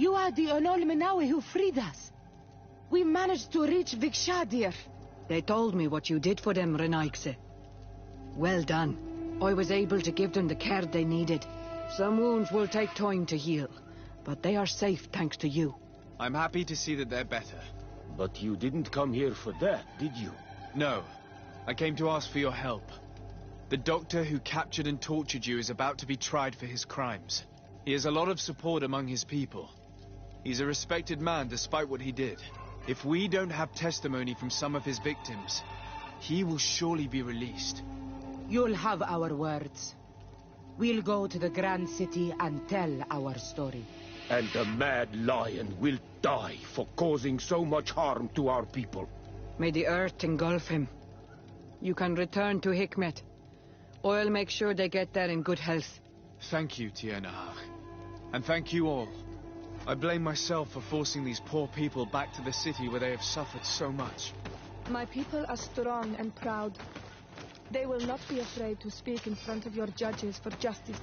You are the Olol Menawi who freed us. We managed to reach Vikshadir. They told me what you did for them, Renaikse. Well done. I was able to give them the care they needed. Some wounds will take time to heal, but they are safe thanks to you. I'm happy to see that they're better. But you didn't come here for that, did you? No. I came to ask for your help. The doctor who captured and tortured you is about to be tried for his crimes. He has a lot of support among his people. He's a respected man despite what he did. If we don't have testimony from some of his victims, he will surely be released. You'll have our words. We'll go to the Grand City and tell our story. And the mad lion will die for causing so much harm to our people. May the earth engulf him. You can return to Hikmet. I'll make sure they get there in good health. Thank you, Tiernahar. And thank you all. I blame myself for forcing these poor people back to the city where they have suffered so much. My people are strong and proud. They will not be afraid to speak in front of your judges for justice.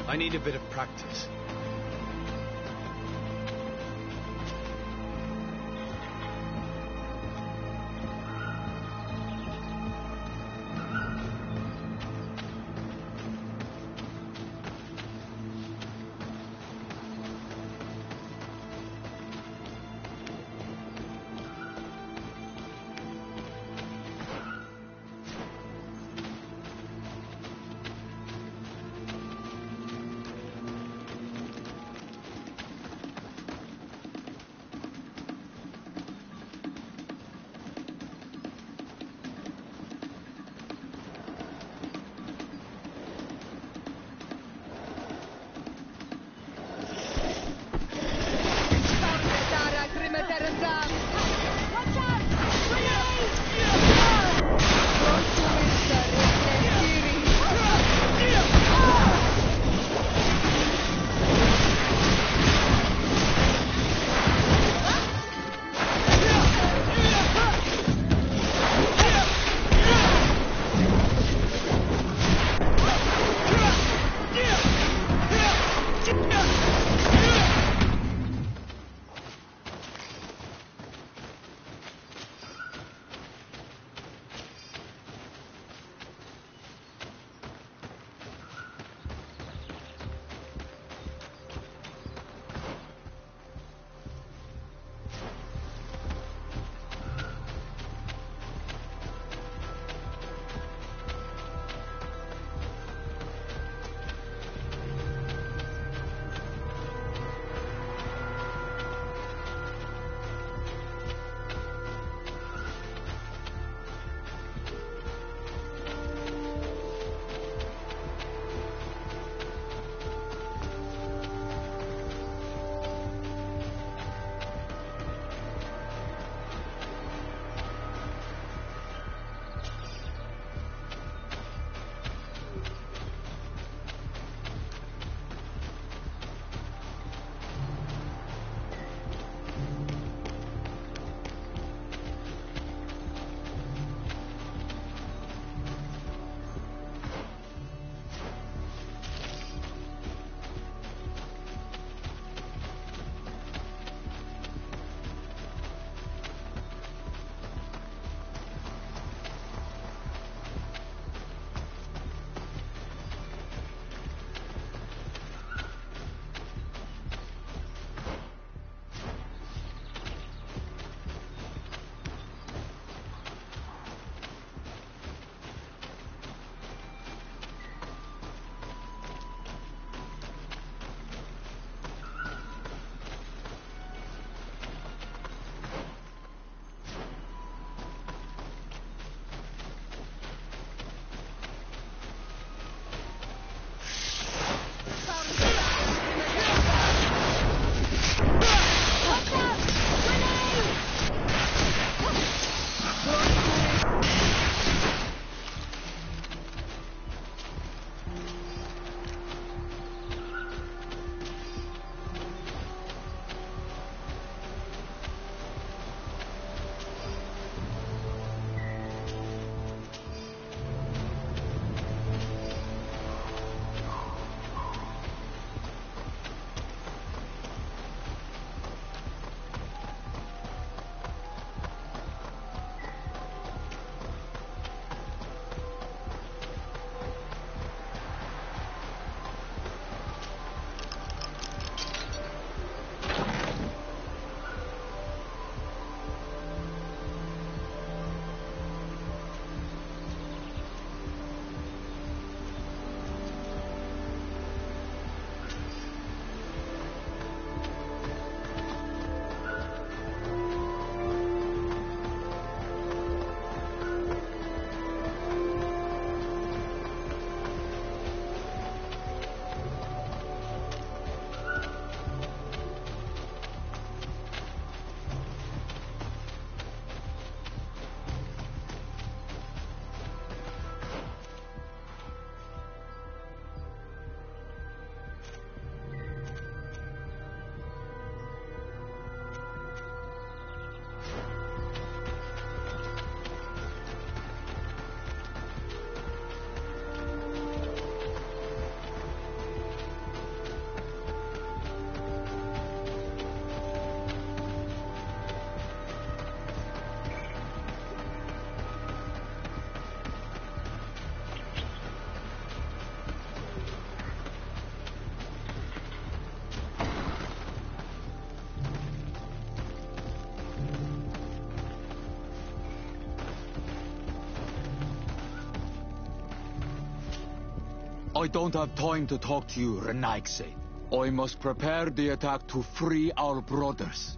I need a bit of practice. I don't have time to talk to you, Renaigse. I must prepare the attack to free our brothers.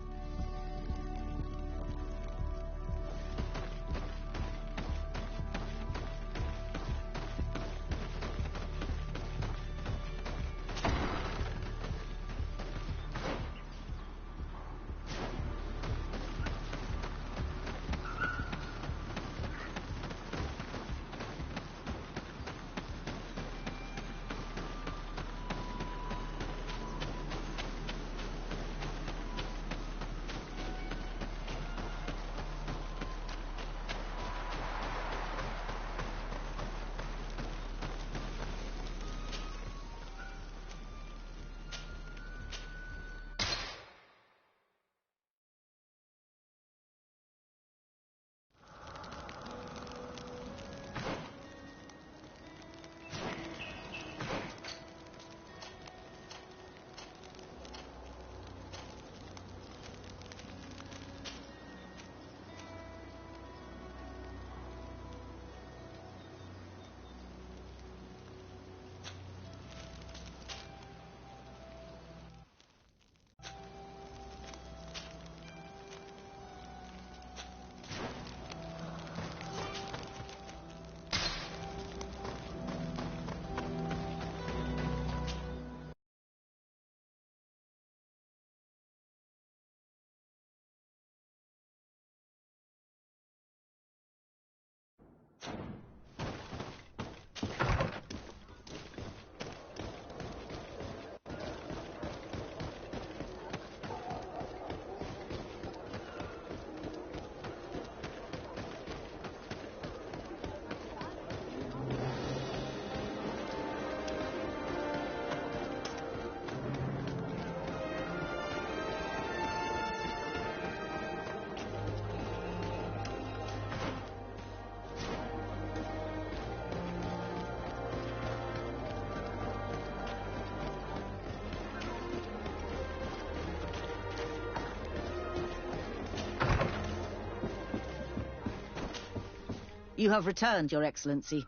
You have returned, Your Excellency.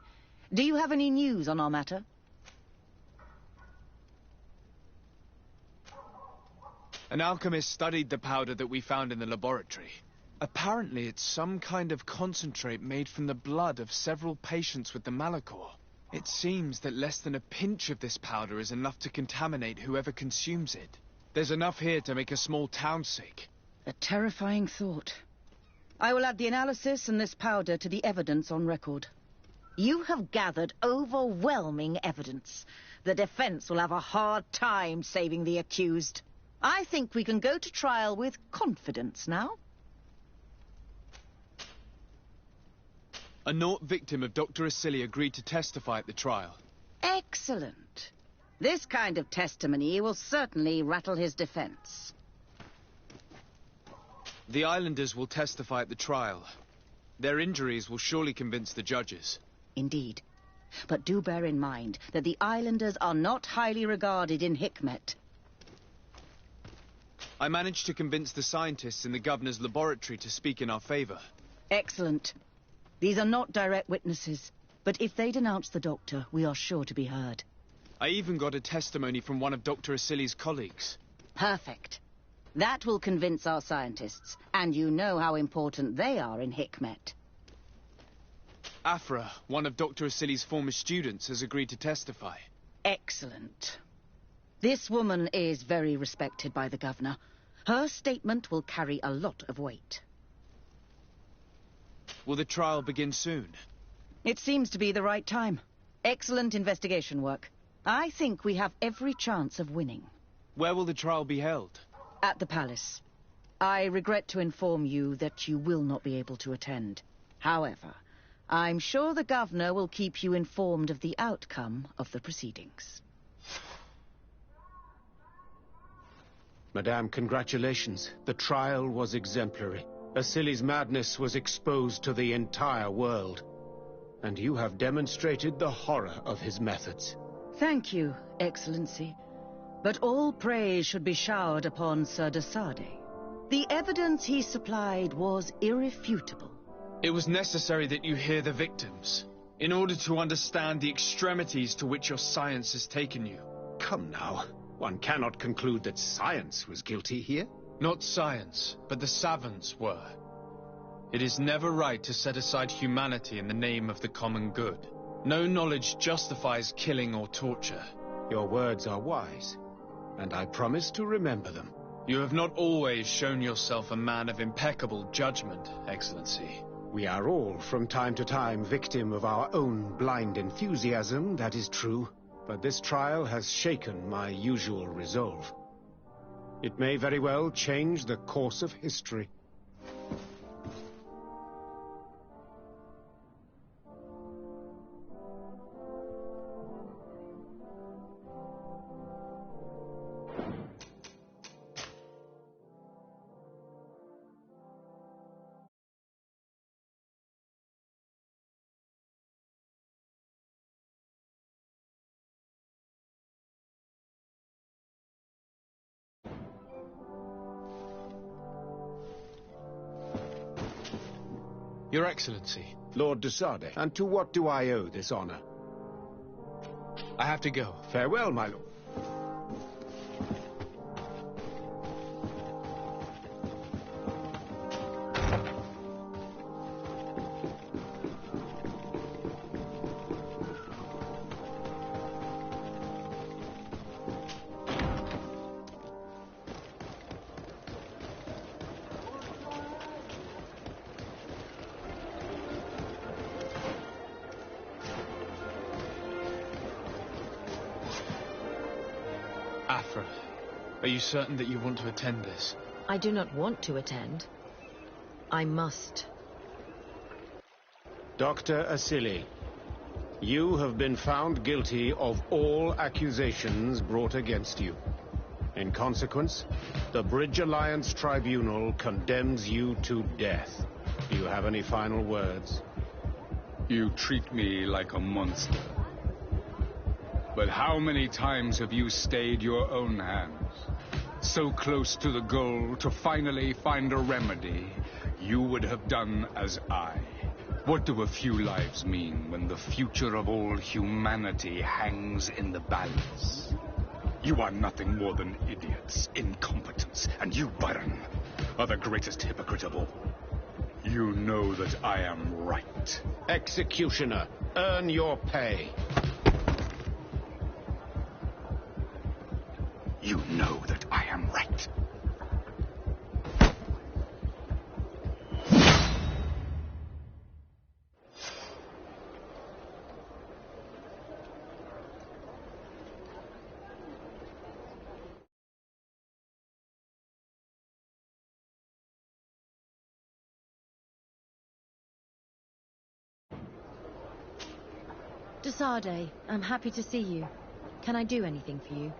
Do you have any news on our matter? An alchemist studied the powder that we found in the laboratory. Apparently, it's some kind of concentrate made from the blood of several patients with the Malachor. It seems that less than a pinch of this powder is enough to contaminate whoever consumes it. There's enough here to make a small town sick. A terrifying thought. I will add the analysis and this powder to the evidence on record. You have gathered overwhelming evidence. The defense will have a hard time saving the accused. I think we can go to trial with confidence now. A Naut victim of Dr. Asili agreed to testify at the trial. Excellent. This kind of testimony will certainly rattle his defense. The islanders will testify at the trial. Their injuries will surely convince the judges. Indeed. But do bear in mind that the islanders are not highly regarded in Hikmet. I managed to convince the scientists in the governor's laboratory to speak in our favor. Excellent. These are not direct witnesses, but if they denounce the doctor, we are sure to be heard. I even got a testimony from one of Dr. Asili's colleagues. Perfect. That will convince our scientists, and you know how important they are in Hikmet. Afra, one of Dr. Asili's former students, has agreed to testify. Excellent. This woman is very respected by the governor. Her statement will carry a lot of weight. Will the trial begin soon? It seems to be the right time. Excellent investigation work. I think we have every chance of winning. Where will the trial be held? At the palace. I regret to inform you that you will not be able to attend. However, I'm sure the governor will keep you informed of the outcome of the proceedings. Madame, congratulations. The trial was exemplary. Asili's madness was exposed to the entire world. And you have demonstrated the horror of his methods. Thank you, Excellency. But all praise should be showered upon Sir Desade. The evidence he supplied was irrefutable. It was necessary that you hear the victims. in order to understand the extremities to which your science has taken you. Come now. One cannot conclude that science was guilty here. Not science, but the savants were. It is never right to set aside humanity in the name of the common good. No knowledge justifies killing or torture. Your words are wise, and I promise to remember them. You have not always shown yourself a man of impeccable judgment, Excellency. We are all, from time to time, victim of our own blind enthusiasm, that is true. But this trial has shaken my usual resolve. It may very well change the course of history. Your Excellency. Lord de Sade, and to what do I owe this honor? I have to go. Farewell, my lord. Afra, are you certain that you want to attend this? I do not want to attend. I must. Dr. Asili, you have been found guilty of all accusations brought against you. In consequence, the Bridge Alliance Tribunal condemns you to death. Do you have any final words? You treat me like a monster. But how many times have you stayed your own hands? So close to the goal to finally find a remedy, you would have done as I. What do a few lives mean when the future of all humanity hangs in the balance? You are nothing more than idiots, incompetents, and you, Byron, are the greatest hypocrite of all. You know that I am right. Executioner, earn your pay. You know that I am right. De Sade, I'm happy to see you. Can I do anything for you?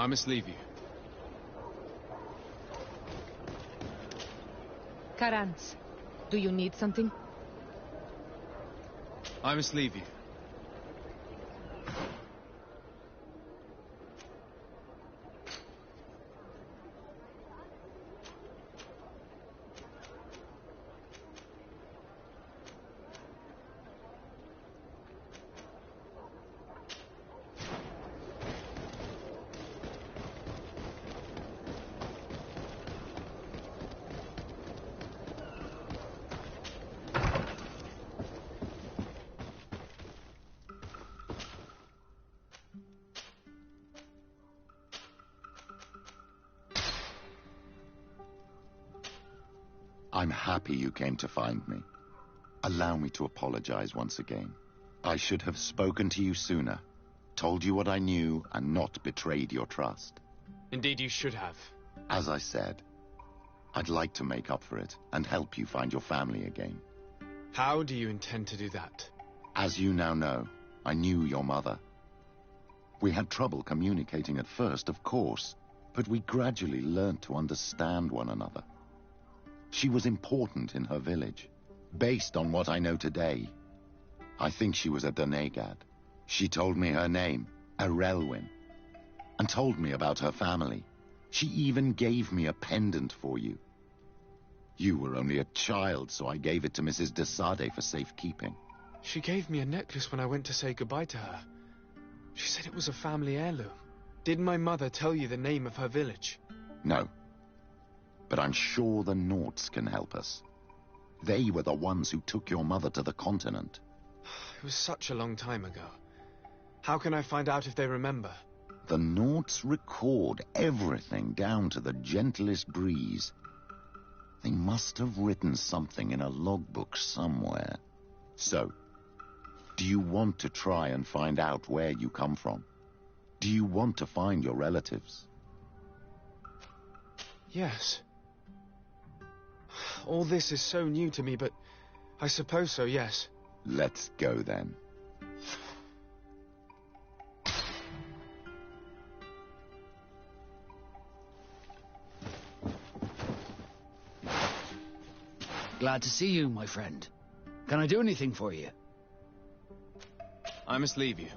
I must leave you. Karans, do you need something? I must leave you. I'm happy you came to find me. Allow me to apologize once again. I should have spoken to you sooner, told you what I knew, and not betrayed your trust. Indeed, you should have. As I said, I'd like to make up for it and help you find your family again. How do you intend to do that? As you now know, I knew your mother. We had trouble communicating at first, of course, but we gradually learned to understand one another. She was important in her village. Based on what I know today, I think she was a Donegad. She told me her name, Arelwyn, and told me about her family. She even gave me a pendant for you. You were only a child, so I gave it to Mrs. de Sade for safekeeping. She gave me a necklace when I went to say goodbye to her. She said it was a family heirloom. Did my mother tell you the name of her village? No. But I'm sure the Nauts can help us. They were the ones who took your mother to the continent. It was such a long time ago. How can I find out if they remember? The Nauts record everything down to the gentlest breeze. They must have written something in a logbook somewhere. So, do you want to try and find out where you come from? Do you want to find your relatives? Yes. All this is so new to me, but I suppose so, yes. Let's go then. Glad to see you, my friend. Can I do anything for you? I must leave you.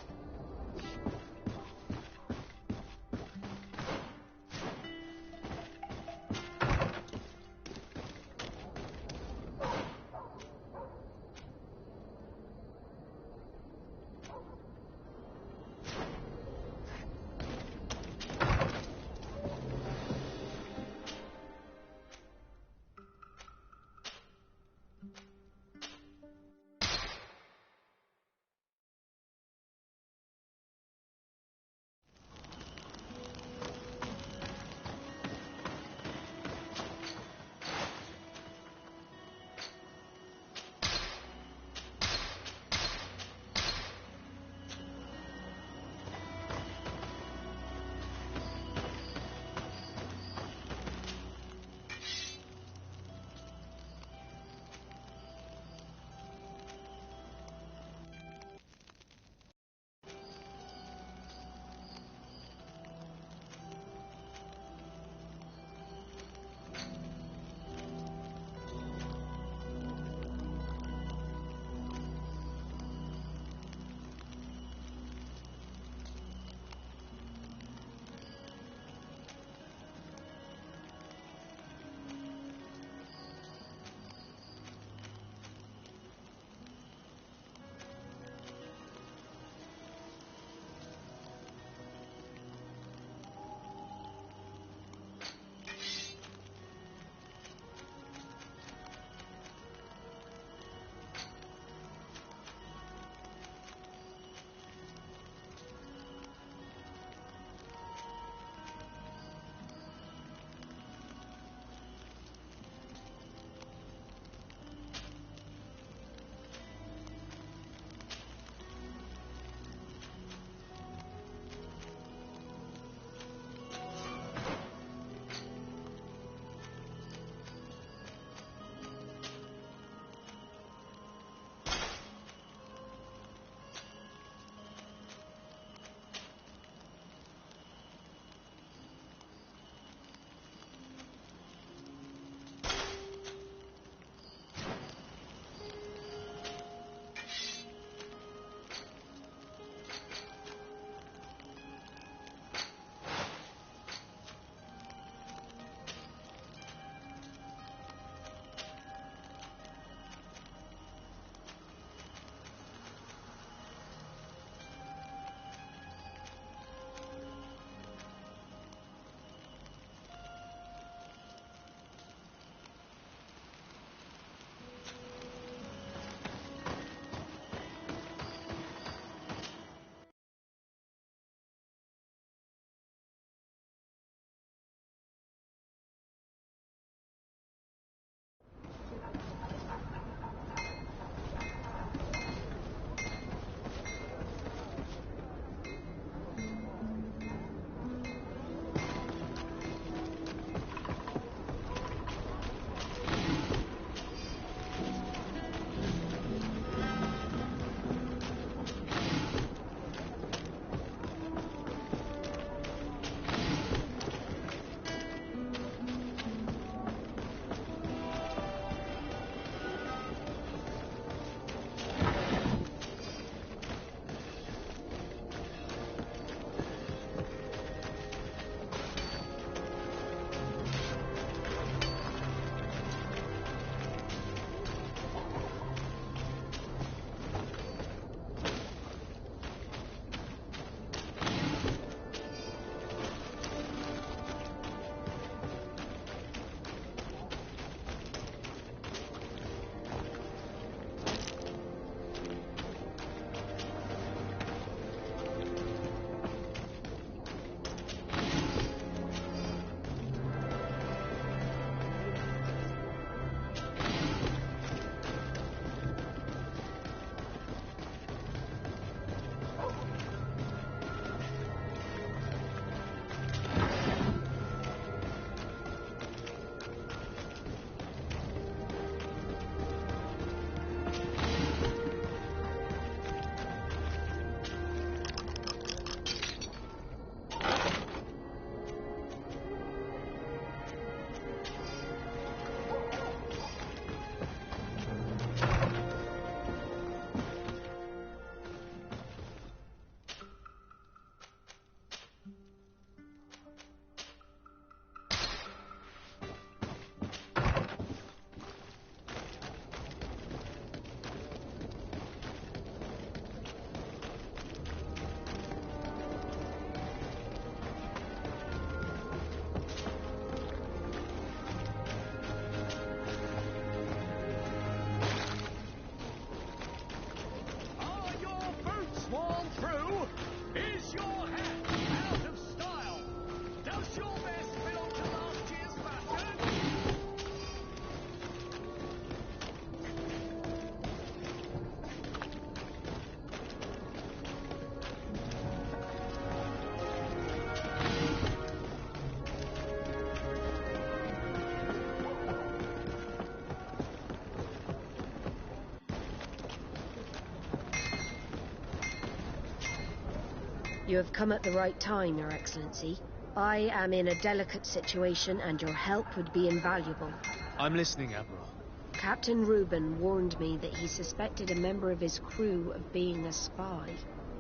You have come at the right time, Your Excellency. I am in a delicate situation and your help would be invaluable. I'm listening, Admiral. Captain Reuben warned me that he suspected a member of his crew of being a spy.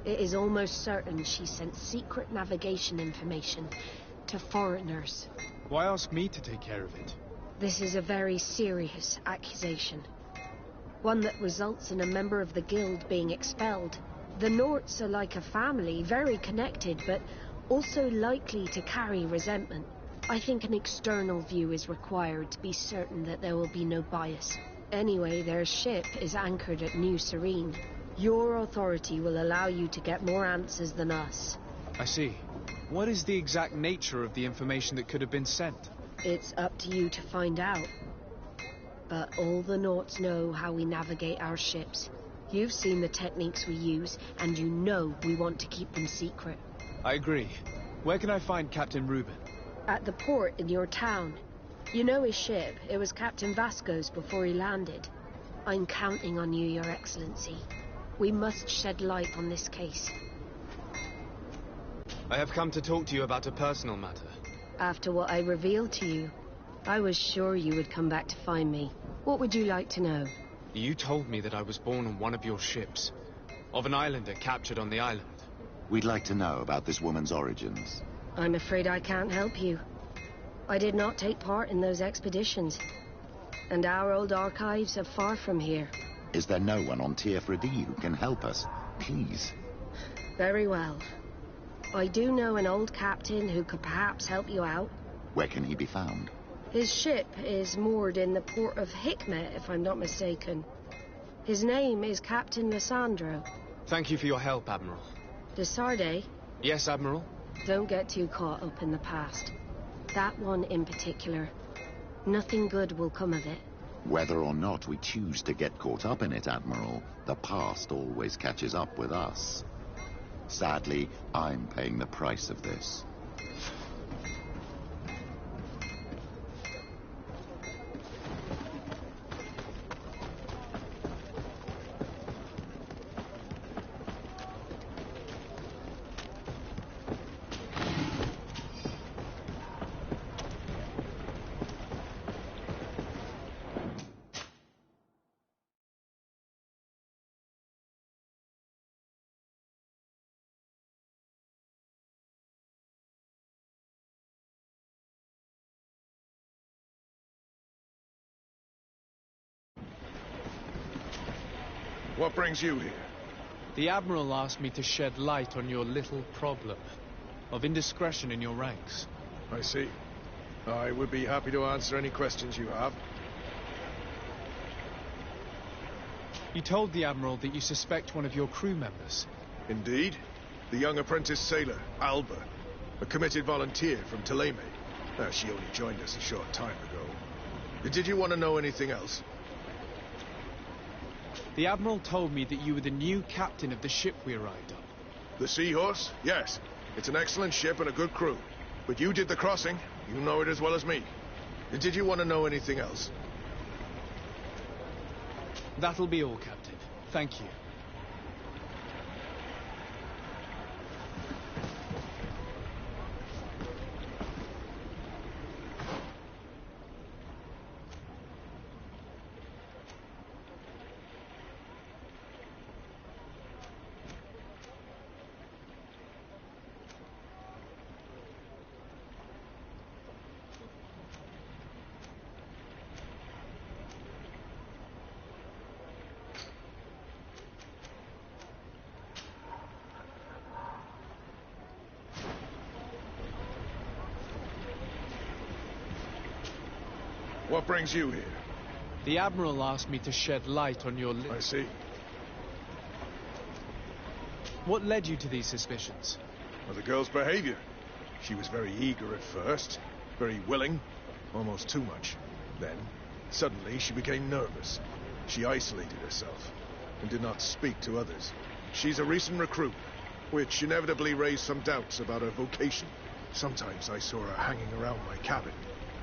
It is almost certain she sent secret navigation information to foreigners. Why ask me to take care of it? This is a very serious accusation. One that results in a member of the guild being expelled. The Norts are like a family, very connected, but also likely to carry resentment. I think an external view is required to be certain that there will be no bias. Anyway, their ship is anchored at New Serene. Your authority will allow you to get more answers than us. I see. What is the exact nature of the information that could have been sent? It's up to you to find out. But all the Norts know how we navigate our ships. You've seen the techniques we use, and you know we want to keep them secret. I agree. Where can I find Captain Reuben? At the port in your town. You know his ship. It was Captain Vasco's before he landed. I'm counting on you, Your Excellency. We must shed light on this case. I have come to talk to you about a personal matter. After what I revealed to you, I was sure you would come back to find me. What would you like to know? You told me that I was born on one of your ships. Of an islander captured on the island. We'd like to know about this woman's origins. I'm afraid I can't help you. I did not take part in those expeditions. And our old archives are far from here. Is there no one on Tier 3 who can help us? Please. Very well. I do know an old captain who could perhaps help you out. Where can he be found? His ship is moored in the port of Hikmet, if I'm not mistaken. His name is Captain Lissandro. Thank you for your help, Admiral. De Sardet? Yes, Admiral? Don't get too caught up in the past. That one in particular. Nothing good will come of it. Whether or not we choose to get caught up in it, Admiral, the past always catches up with us. Sadly, I'm paying the price of this. What brings you here? The Admiral asked me to shed light on your little problem of indiscretion in your ranks. I see. I would be happy to answer any questions you have. You told the Admiral that you suspect one of your crew members. Indeed. The young apprentice sailor, Alba. A committed volunteer from Ptolemy. She only joined us a short time ago. Did you want to know anything else? The Admiral told me that you were the new captain of the ship we arrived on. The Seahorse? Yes. It's an excellent ship and a good crew. But you did the crossing. You know it as well as me. Did you want to know anything else? That'll be all, Captain. Thank you. What brings you here? The Admiral asked me to shed light on your... I see. What led you to these suspicions? Well, the girl's behavior. She was very eager at first, very willing, almost too much. Then, suddenly, she became nervous. She isolated herself and did not speak to others. She's a recent recruit, which inevitably raised some doubts about her vocation. Sometimes I saw her hanging around my cabin.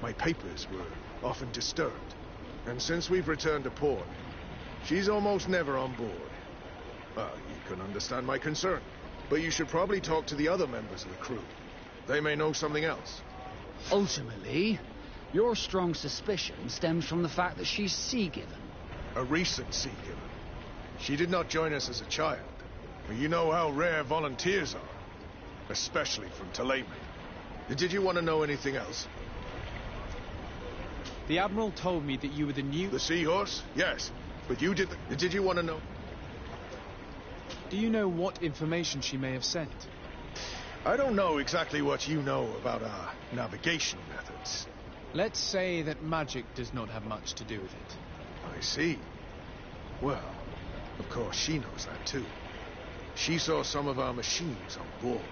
My papers were often disturbed. And since we've returned to port, she's almost never on board. You can understand my concern. But you should probably talk to the other members of the crew. They may know something else. Ultimately, your strong suspicion stems from the fact that she's sea-given. A recent sea-given. She did not join us as a child. But you know how rare volunteers are. Especially from Talayman. Did you want to know anything else? The Admiral told me that you were the new... The Seahorse? Yes. But you did the... Did you want to know... Do you know what information she may have sent? I don't know exactly what you know about our navigation methods. Let's say that magic does not have much to do with it. I see. Well, of course she knows that too. She saw some of our machines on board.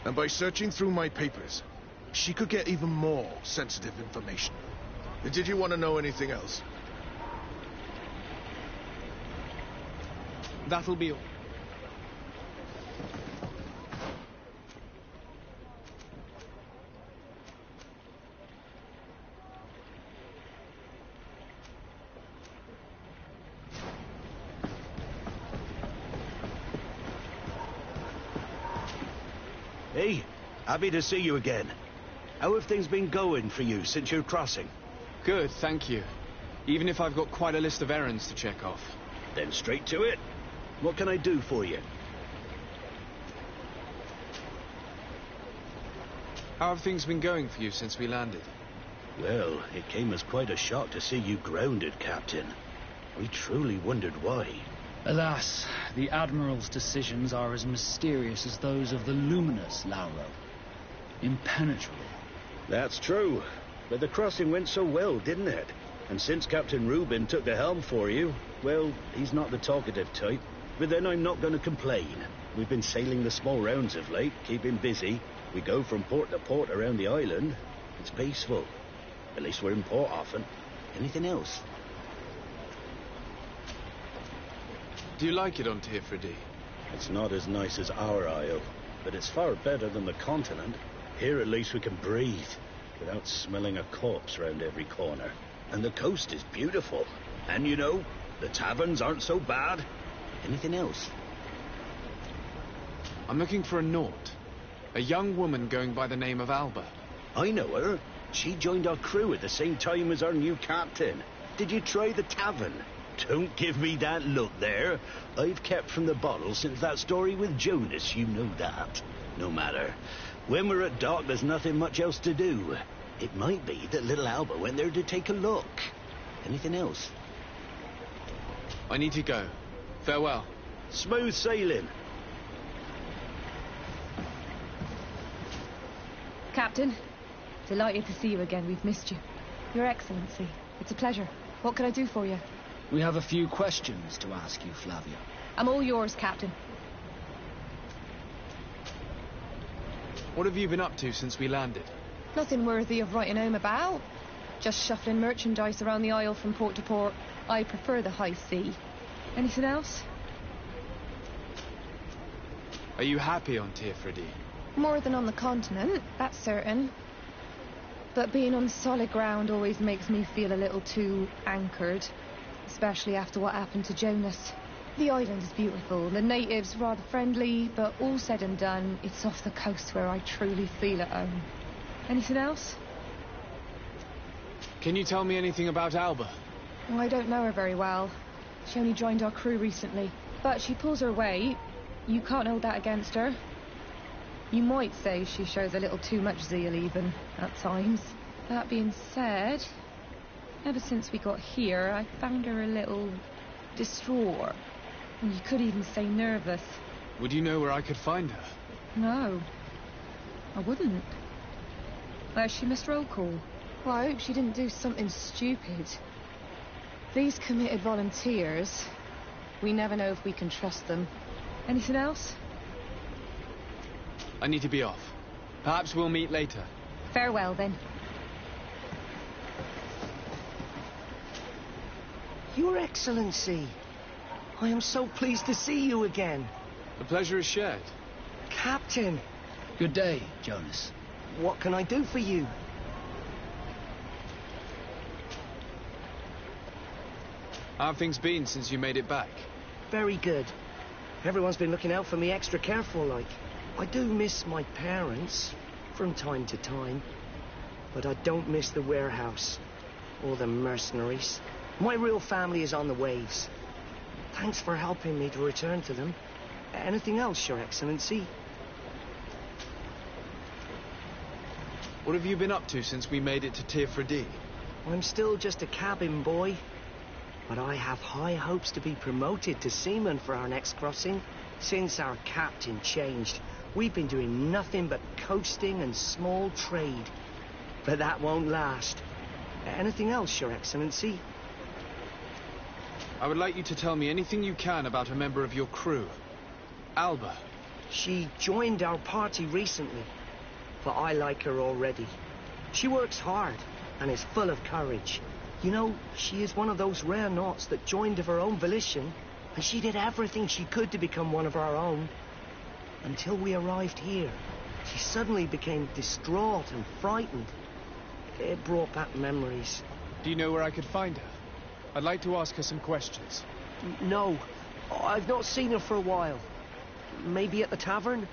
And by searching through my papers, she could get even more sensitive information. Did you want to know anything else? That'll be all. Hey, happy to see you again. How have things been going for you since your crossing? Good, thank you. Even if I've got quite a list of errands to check off. Then straight to it. What can I do for you? How have things been going for you since we landed? Well, it came as quite a shock to see you grounded, Captain. We truly wondered why. Alas, the Admiral's decisions are as mysterious as those of the luminous Lauro. Impenetrable. That's true. But the crossing went so well, didn't it? And since Captain Rubin took the helm for you, well, he's not the talkative type. But then I'm not going to complain. We've been sailing the small rounds of late, keeping busy. We go from port to port around the island. It's peaceful. At least we're in port often. Anything else? Do you like it on Tifredi? It's not as nice as our isle, but it's far better than the continent. Here at least we can breathe, without smelling a corpse round every corner. And the coast is beautiful. And you know, the taverns aren't so bad. Anything else? I'm looking for a Naut. A young woman going by the name of Alba. I know her. She joined our crew at the same time as our new captain. Did you try the tavern? Don't give me that look there. I've kept from the bottle since that story with Jonas, you know that. No matter. When we're at dock, there's nothing much else to do. It might be that little Alba went there to take a look. Anything else? I need to go. Farewell. Smooth sailing. Captain, delighted to see you again. We've missed you. Your Excellency, it's a pleasure. What can I do for you? We have a few questions to ask you, Flavia. I'm all yours, Captain. What have you been up to since we landed? Nothing worthy of writing home about. Just shuffling merchandise around the isle from port to port. I prefer the high sea. Anything else? Are you happy on Tifredi? More than on the continent, that's certain. But being on solid ground always makes me feel a little too anchored. Especially after what happened to Jonas. The island is beautiful, the natives rather friendly, but all said and done, it's off the coast where I truly feel at home. Anything else? Can you tell me anything about Alba? I don't know her very well. She only joined our crew recently. But she pulls her weight. You can't hold that against her. You might say she shows a little too much zeal even, at times. That being said, ever since we got here, I found her a little distraught. You could even say nervous. Would you know where I could find her? No, I wouldn't. Where's she missed roll call? Well, I hope she didn't do something stupid. These committed volunteers, we never know if we can trust them. Anything else? I need to be off. Perhaps we'll meet later. Farewell, then. Your Excellency, I am so pleased to see you again. The pleasure is shared. Captain. Good day, Jonas. What can I do for you? How have things been since you made it back? Very good. Everyone's been looking out for me extra careful, like. I do miss my parents from time to time, but I don't miss the warehouse or the mercenaries. My real family is on the waves. Thanks for helping me to return to them. Anything else, Your Excellency? What have you been up to since we made it to ps4? I'm still just a cabin boy, but I have high hopes to be promoted to seaman for our next crossing. Since our captain changed, we've been doing nothing but coasting and small trade. But that won't last. Anything else, Your Excellency? I would like you to tell me anything you can about a member of your crew. Alba. She joined our party recently, but I like her already. She works hard and is full of courage. You know, she is one of those rare naughts that joined of her own volition, and she did everything she could to become one of our own. Until we arrived here, she suddenly became distraught and frightened. It brought back memories. Do you know where I could find her? I'd like to ask her some questions. No, I've not seen her for a while. Maybe at the tavern?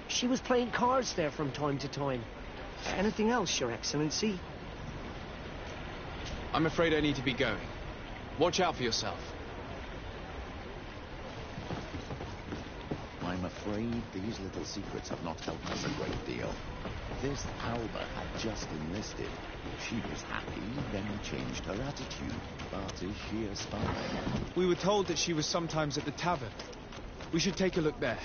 She was playing cards there from time to time. Anything else, Your Excellency? I'm afraid I need to be going. Watch out for yourself. I'm afraid these little secrets have not helped us a great deal. This Alba had just enlisted. She was happy, then changed her attitude. But is she a spy? We were told that she was sometimes at the tavern. We should take a look there.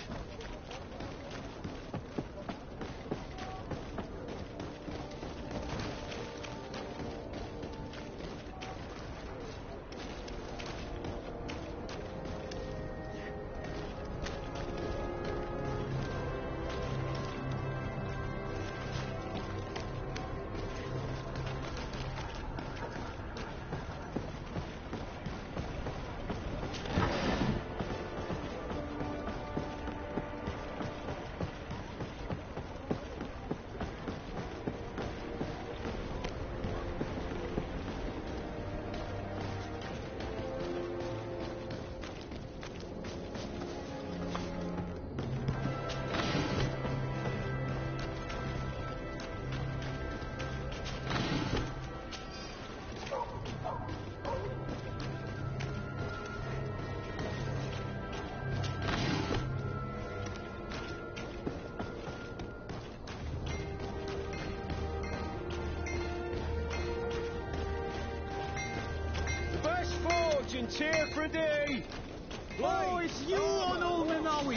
In ps4! Oh, it's you on Old Manawi!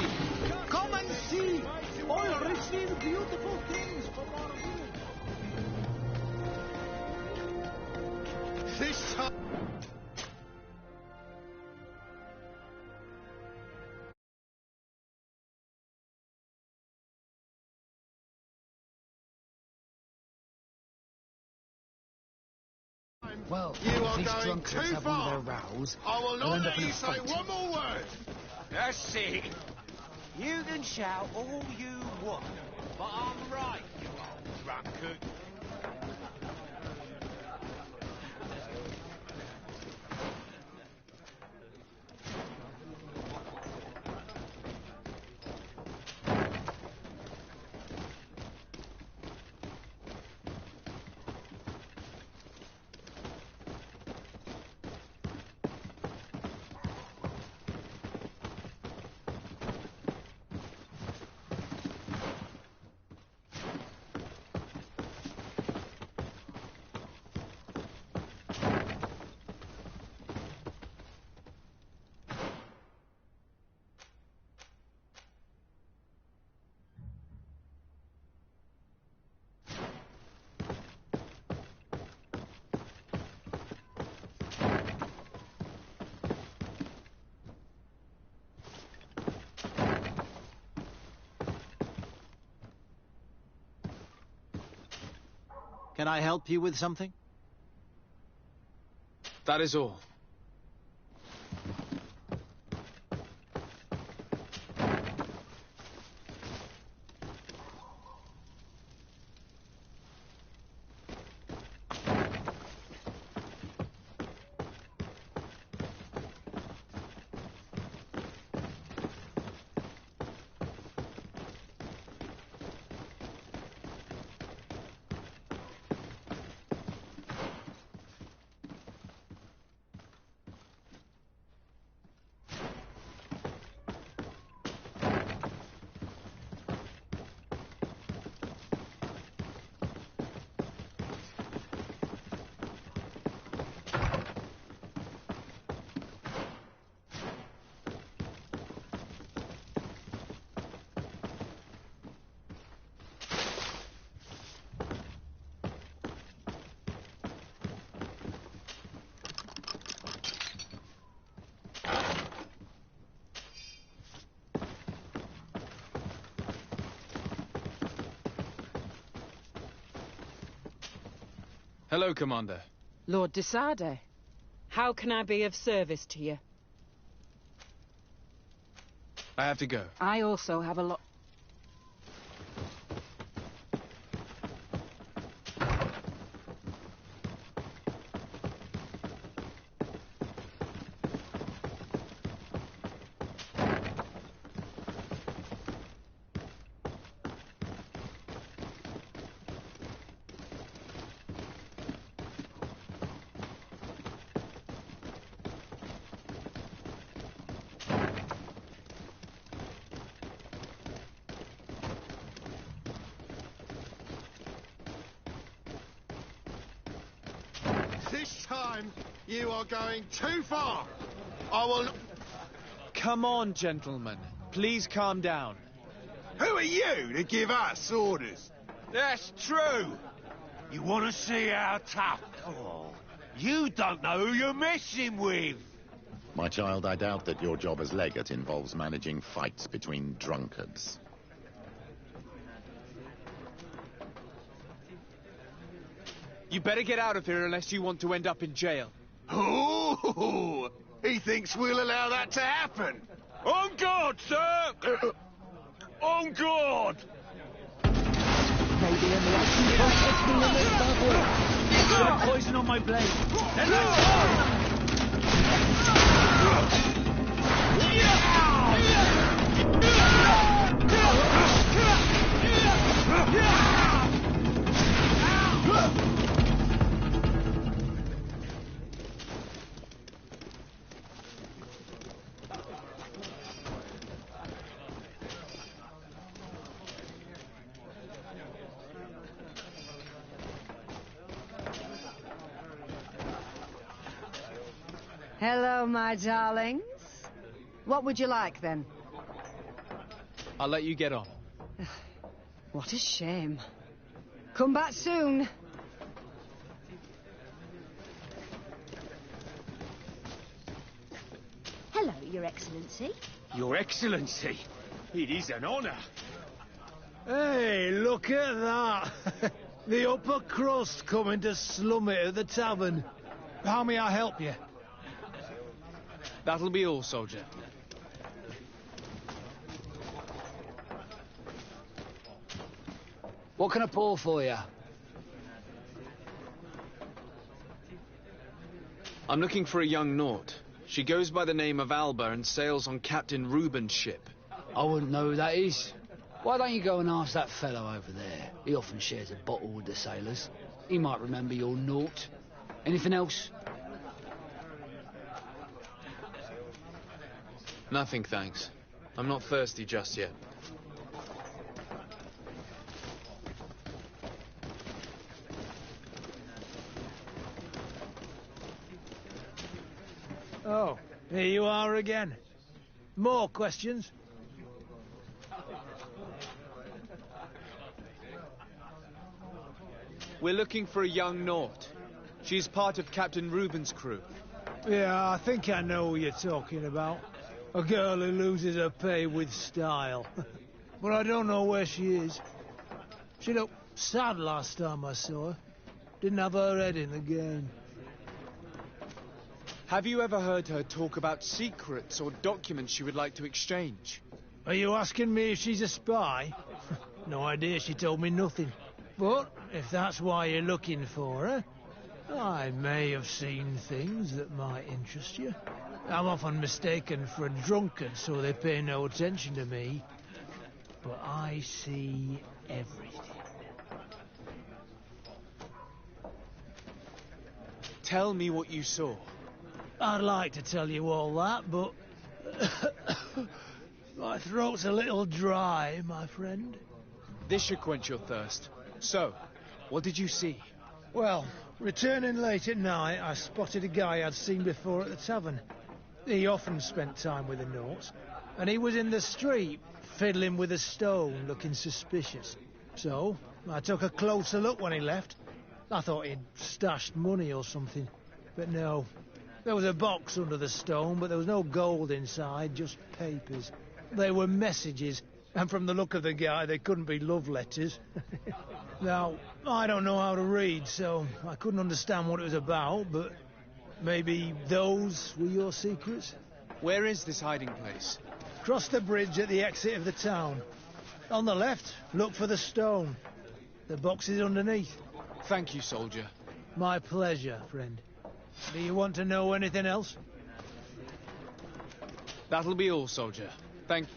Come and see! I'll receive beautiful things from our village. This time... Well, You if are these going drunkards too have one far. of their rows, I will they'll not end up let in a you say fight. one more word. That's it. You can shout all you want, but I'm right, you old drunkard. Can I help you with something? That is all. Hello, Commander. Lord de Sade. How can I be of service to you? I have to go. I also have a lot... This time, you are going too far. I will... Come on, gentlemen. Please calm down. Who are you to give us orders? That's true. You want to see how tough? Oh, you don't know who you're messing with. My child, I doubt that your job as legate involves managing fights between drunkards. You better get out of here unless you want to end up in jail. Ooh, he thinks we'll allow that to happen. On guard, sir! On guard! Maybe in the action protesting in this battle. Should have poison on my blade. Then let's go! Hello, my darlings. What would you like, then? I'll let you get on. What a shame. Come back soon. Hello, Your Excellency. Your Excellency, it is an honor. Hey, look at that. The upper crust coming to slum it at the tavern. How may I help you? That'll be all, soldier. What can I pour for you? I'm looking for a young Naut. She goes by the name of Alba and sails on Captain Reuben's ship. I wouldn't know who that is. Why don't you go and ask that fellow over there? He often shares a bottle with the sailors. He might remember your Naut. Anything else? Nothing, thanks. I'm not thirsty just yet. Oh, here you are again. More questions? We're looking for a young Naut. She's part of Captain Reuben's crew. Yeah, I think I know who you're talking about. A girl who loses her pay with style. But I don't know where she is. She looked sad last time I saw her. Didn't have her head in the game. Have you ever heard her talk about secrets or documents she would like to exchange? Are you asking me if she's a spy? No idea, she told me nothing. But if that's why you're looking for her, I may have seen things that might interest you. I'm often mistaken for a drunkard, so they pay no attention to me. But I see everything. Tell me what you saw. I'd like to tell you all that, but... my throat's a little dry, my friend. This should quench your thirst. So, what did you see? Well, returning late at night, I spotted a guy I'd seen before at the tavern. He often spent time with the Nauts, and he was in the street, fiddling with a stone, looking suspicious. So, I took a closer look when he left. I thought he'd stashed money or something, but no. There was a box under the stone, but there was no gold inside, just papers. They were messages, And from the look of the guy, they couldn't be love letters. Now, I don't know how to read, so I couldn't understand what it was about, but maybe those were your secrets? Where is this hiding place? Cross the bridge at the exit of the town. On the left, look for the stone. The box is underneath. Thank you, soldier. My pleasure, friend. Do you want to know anything else? That'll be all, soldier. Thank you.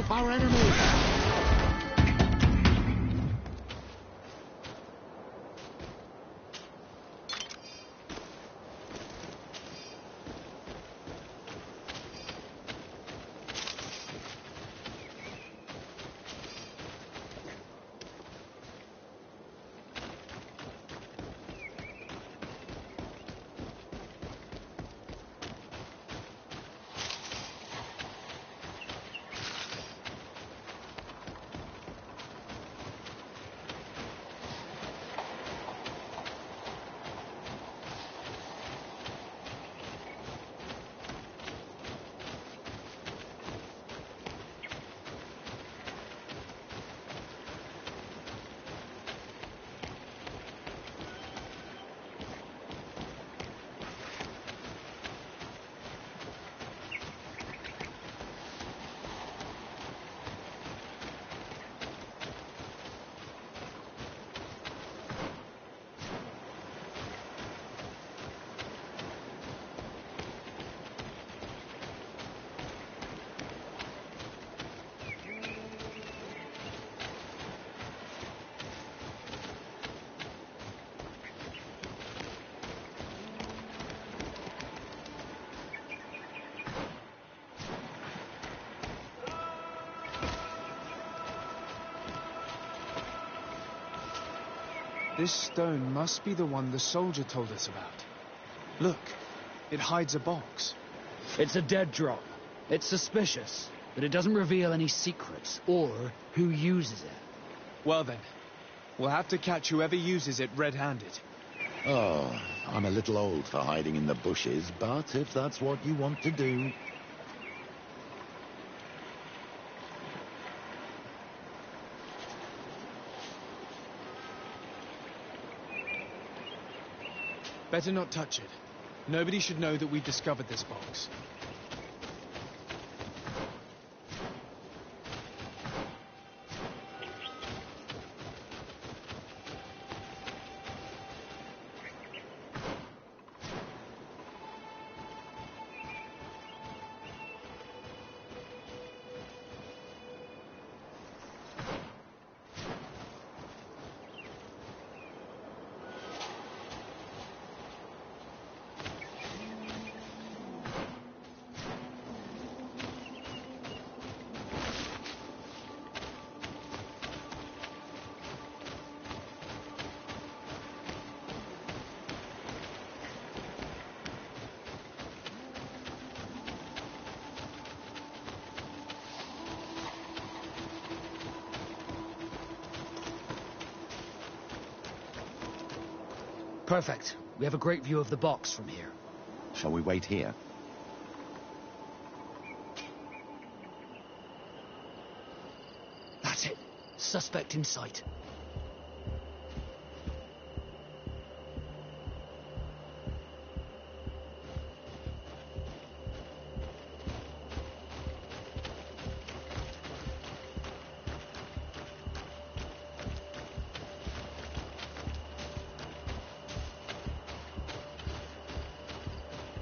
Our enemy! This stone must be the one the soldier told us about. Look, it hides a box. It's a dead drop. It's suspicious, but it doesn't reveal any secrets or who uses it. Well then, we'll have to catch whoever uses it red-handed. Oh, I'm a little old for hiding in the bushes, but if that's what you want to do... Better not touch it. Nobody should know that we discovered this box. Perfect. We have a great view of the box from here. Shall we wait here? That's it. Suspect in sight.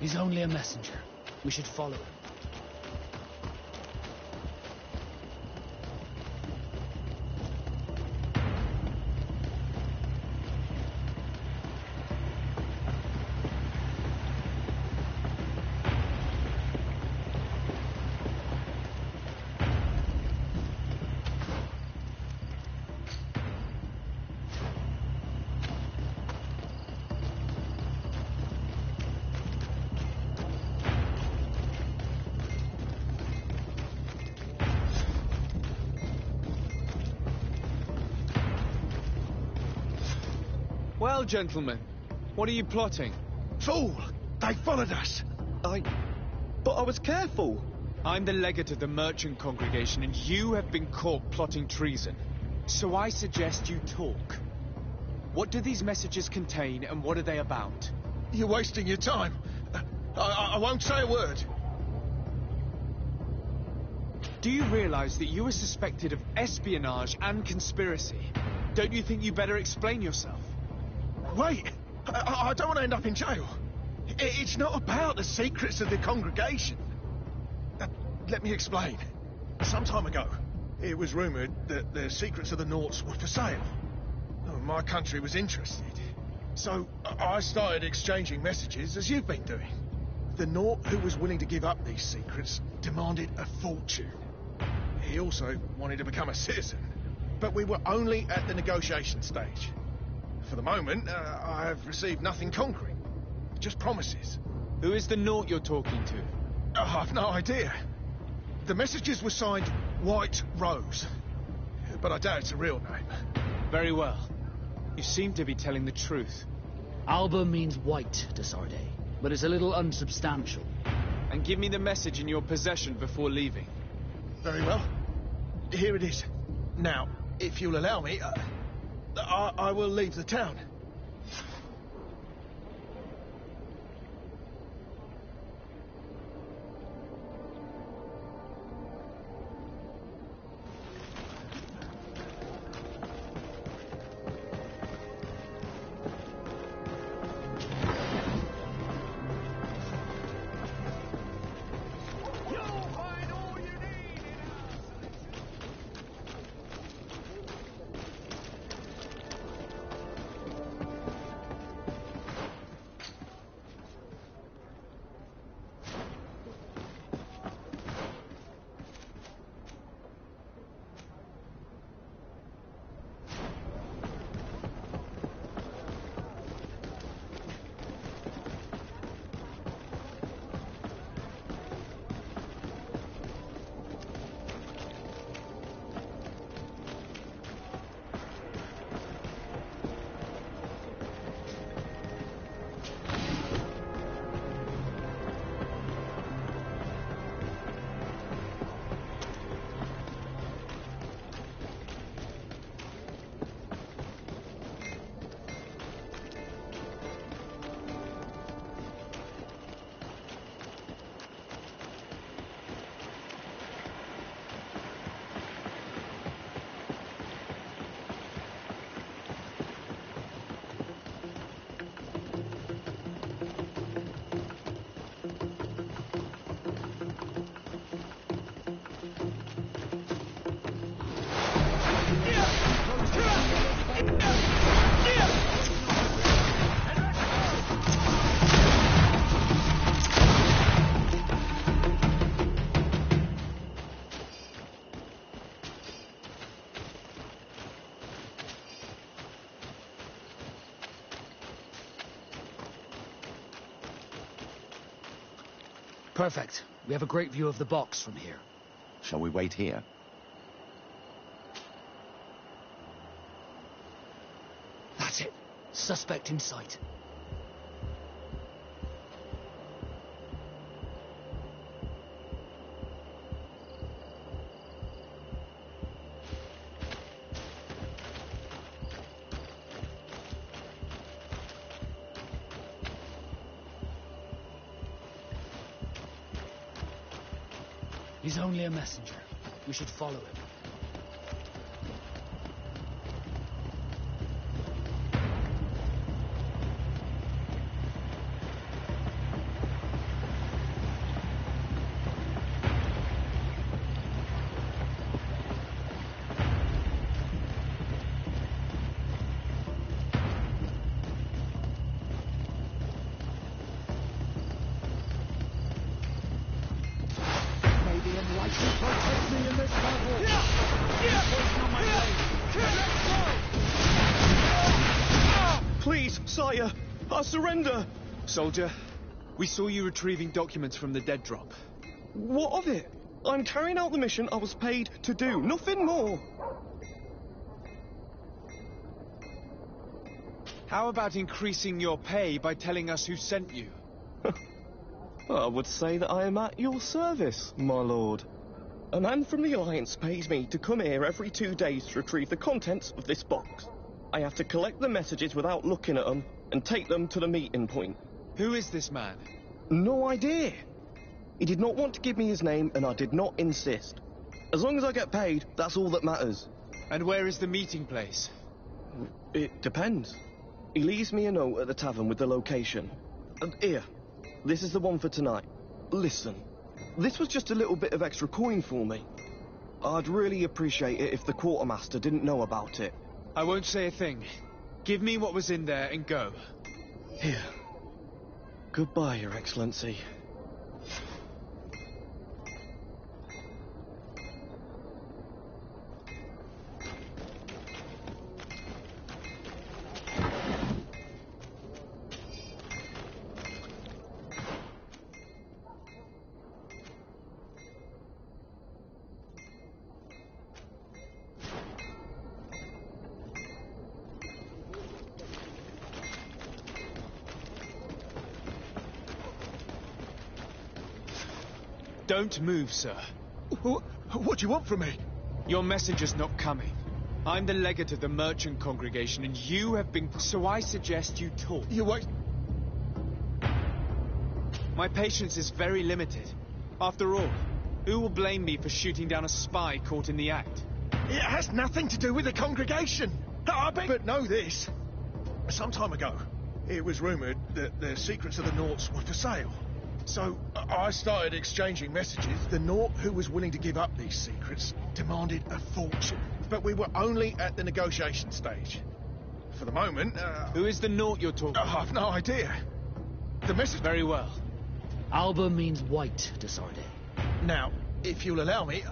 He's only a messenger. We should follow him. Well, gentlemen, what are you plotting? Fool! They followed us! But I was careful! I'm the legate of the merchant congregation, and you have been caught plotting treason. So I suggest you talk. What do these messages contain, and what are they about? You're wasting your time. I won't say a word. Do you realize that you are suspected of espionage and conspiracy? Don't you think you better explain yourself? Wait! I don't want to end up in jail. It's not about the secrets of the congregation. Let me explain. Some time ago, it was rumoured that the secrets of the Naughts were for sale. My country was interested. So I started exchanging messages as you've been doing. The Naught who was willing to give up these secrets demanded a fortune. He also wanted to become a citizen. But we were only at the negotiation stage. For the moment, I have received nothing concrete. Just promises. Who is the Naught you're talking to? Oh, I've no idea. The messages were signed White Rose. But I doubt it's a real name. Very well. You seem to be telling the truth. Alba means white, Desarde, but it's a little unsubstantial. And give me the message in your possession before leaving. Very well. Here it is. Now, if you'll allow me, I will leave the town. Perfect. We have a great view of the box from here. Shall we wait here? That's it. Suspect in sight. He's only a messenger. We should follow him. Please, sire, I surrender. Soldier, we saw you retrieving documents from the dead drop. What of it? I'm carrying out the mission I was paid to do, nothing more. How about increasing your pay by telling us who sent you? I would say that I am at your service, my lord. A man from the Alliance pays me to come here every 2 days to retrieve the contents of this box. I have to collect the messages without looking at them and take them to the meeting point. Who is this man? No idea. He did not want to give me his name and I did not insist. As long as I get paid, that's all that matters. And where is the meeting place? It depends. He leaves me a note at the tavern with the location. And here, this is the one for tonight. Listen, this was just a little bit of extra coin for me. I'd really appreciate it if the quartermaster didn't know about it. I won't say a thing. Give me what was in there and go. Here. Goodbye, Your Excellency. Don't move, sir. What do you want from me? Your messenger's not coming. I'm the legate of the merchant congregation, and you have been... So I suggest you talk. You wait. My patience is very limited. After all, who will blame me for shooting down a spy caught in the act? It has nothing to do with the congregation. But know this. Some time ago, it was rumoured that the secrets of the Naughts were for sale. So I started exchanging messages. The Naught who was willing to give up these secrets demanded a fortune. But we were only at the negotiation stage. For the moment... Who is the Naught you're talking about? I've no idea. The message... Very well. Alba means white, Desarde. Now, if you'll allow me,